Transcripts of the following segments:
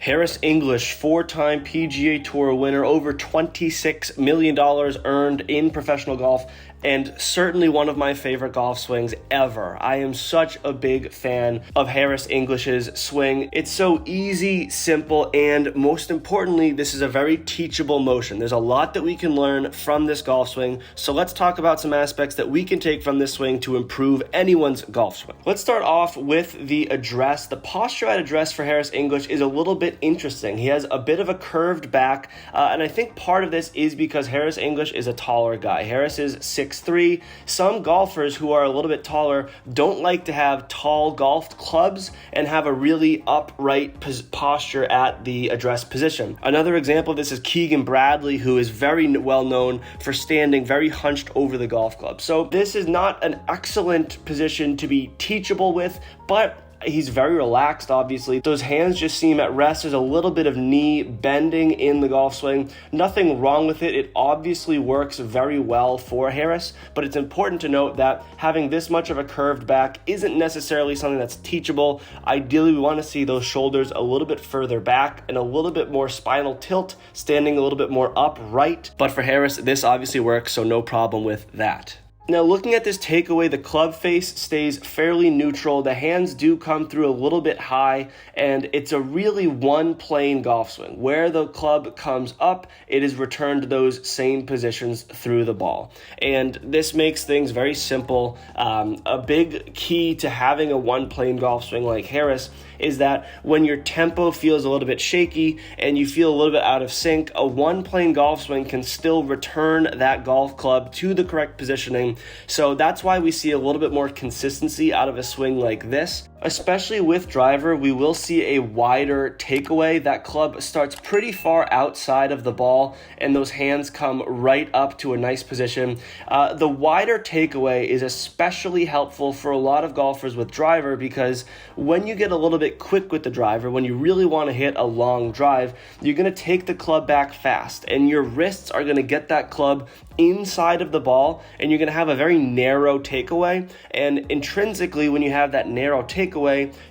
Harris English, four-time PGA Tour winner, over $26 million earned in professional golf, and certainly one of my favorite golf swings ever. I am such a big fan of Harris English's swing. It's so easy, simple, and most importantly, this is a very teachable motion. There's a lot that we can learn from this golf swing, so let's talk about some aspects that we can take from this swing to improve anyone's golf swing. Let's start off with the address. The posture at address for Harris English is a little bit interesting. He has a bit of a curved back, and I think part of this is because Harris English is a taller guy. Harris is 6'3". Some golfers who are a little bit taller don't like to have tall golf clubs and have a really upright posture at the address position. Another example of this is Keegan Bradley, who is very well known for standing very hunched over the golf club. So this is not an excellent position to be teachable with, but he's very relaxed, obviously. Those hands just seem at rest. There's a little bit of knee bending in the golf swing. Nothing wrong with it. It obviously works very well for Harris, but it's important to note that having this much of a curved back isn't necessarily something that's teachable. Ideally, we want to see those shoulders a little bit further back and a little bit more spinal tilt, standing a little bit more upright. But for Harris, this obviously works, so no problem with that. Now, looking at this takeaway, the club face stays fairly neutral. The hands do come through a little bit high, and it's a really one plane golf swing. Where the club comes up, it is returned to those same positions through the ball. And this makes things very simple. A big key to having a one plane golf swing like Harris is that when your tempo feels a little bit shaky and you feel a little bit out of sync, a one plane golf swing can still return that golf club to the correct positioning. So that's why we see a little bit more consistency out of a swing like this. Especially with driver, we will see a wider takeaway. That club starts pretty far outside of the ball, and those hands come right up to a nice position. The wider takeaway is especially helpful for a lot of golfers with driver, because when you get a little bit quick with the driver, when you really want to hit a long drive, you're going to take the club back fast, and your wrists are going to get that club inside of the ball, and you're going to have a very narrow takeaway. And intrinsically, when you have that narrow takeaway,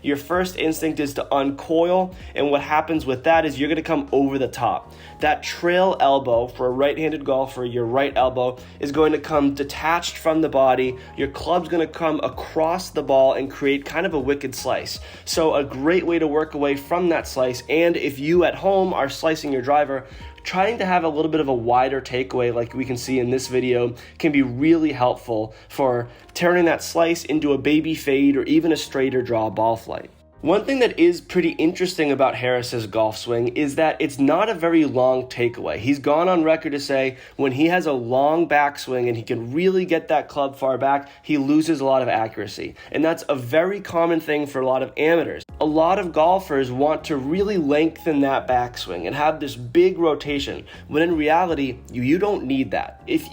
your first instinct is to uncoil, and what happens with that is you're going to come over the top. That trail elbow for a right-handed golfer, your right elbow, is going to come detached from the body. Your club's going to come across the ball and create kind of a wicked slice. So a great way to work away from that slice, and if you at home are slicing your driver, trying to have a little bit of a wider takeaway like we can see in this video can be really helpful for turning that slice into a baby fade or even a straighter draw ball flight. One thing that is pretty interesting about Harris's golf swing is that it's not a very long takeaway. He's gone on record to say when he has a long backswing and he can really get that club far back, he loses a lot of accuracy. And that's a very common thing for a lot of amateurs. A lot of golfers want to really lengthen that backswing and have this big rotation, when in reality, you don't need that. If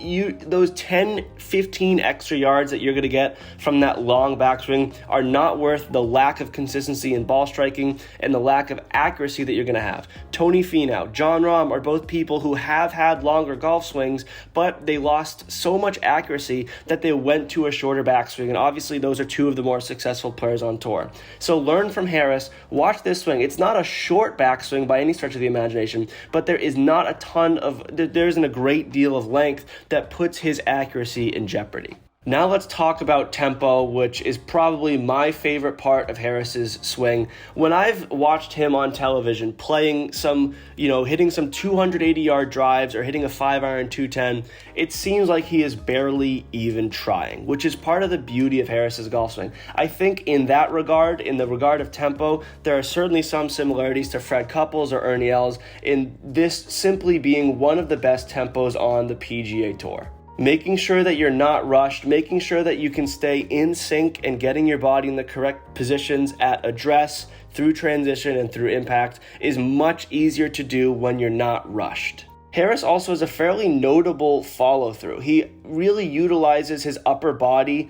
those 10, 15 extra yards that you're going to get from that long backswing are not worth the lack of consistency in ball striking and the lack of accuracy that you're going to have. Tony Finau, Jon Rahm are both people who have had longer golf swings, but they lost so much accuracy that they went to a shorter backswing, and obviously those are two of the more successful players on tour. So learn from Harris, watch this swing. It's not a short backswing by any stretch of the imagination, but there isn't a great deal of length that puts his accuracy in jeopardy. Now let's talk about tempo, which is probably my favorite part of Harris's swing. When I've watched him on television playing hitting some 280-yard drives or hitting a 5-iron 210, it seems like he is barely even trying, which is part of the beauty of Harris's golf swing. I think in that regard, in the regard of tempo, there are certainly some similarities to Fred Couples or Ernie Els, in this simply being one of the best tempos on the PGA Tour. Making sure that you're not rushed, making sure that you can stay in sync and getting your body in the correct positions at address, through transition, and through impact is much easier to do when you're not rushed. Harris also has a fairly notable follow-through. He really utilizes his upper body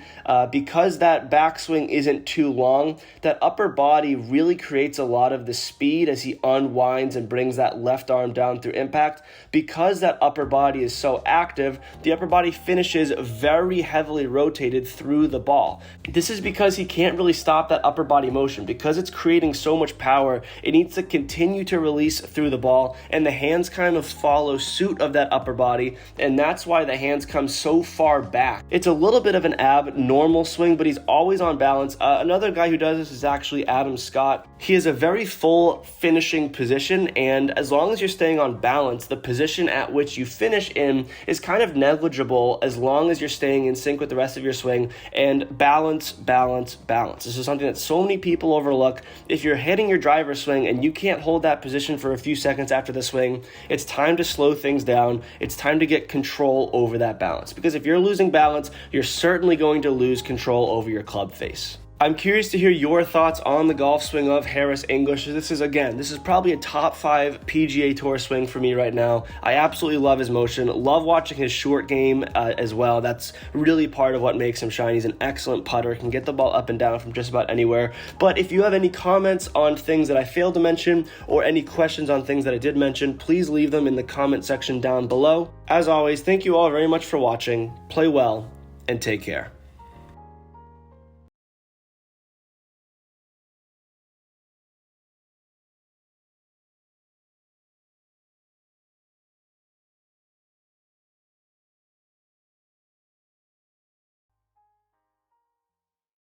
because that backswing isn't too long. That upper body really creates a lot of the speed as he unwinds and brings that left arm down through impact. Because that upper body is so active, the upper body finishes very heavily rotated through the ball. This is because he can't really stop that upper body motion. Because it's creating so much power, it needs to continue to release through the ball, and the hands kind of follow suit of that upper body, and that's why the hands come so far back. It's a little bit of an abnormal swing, but he's always on balance. Another guy who does this is actually Adam Scott. He has a very full finishing position, and as long as you're staying on balance, the position at which you finish in is kind of negligible as long as you're staying in sync with the rest of your swing. And balance, balance, balance. This is something that so many people overlook. If you're hitting your driver swing and you can't hold that position for a few seconds after the swing, it's time to slow things down. It's time to get control over that balance. Because if you're losing balance, you're certainly going to lose control over your club face. I'm curious to hear your thoughts on the golf swing of Harris English. This is probably a top 5 PGA Tour swing for me right now. I absolutely love his motion. Love watching his short game as well. That's really part of what makes him shine. He's an excellent putter, can get the ball up and down from just about anywhere. But if you have any comments on things that I failed to mention or any questions on things that I did mention, please leave them in the comment section down below. As always, thank you all very much for watching. Play well and take care.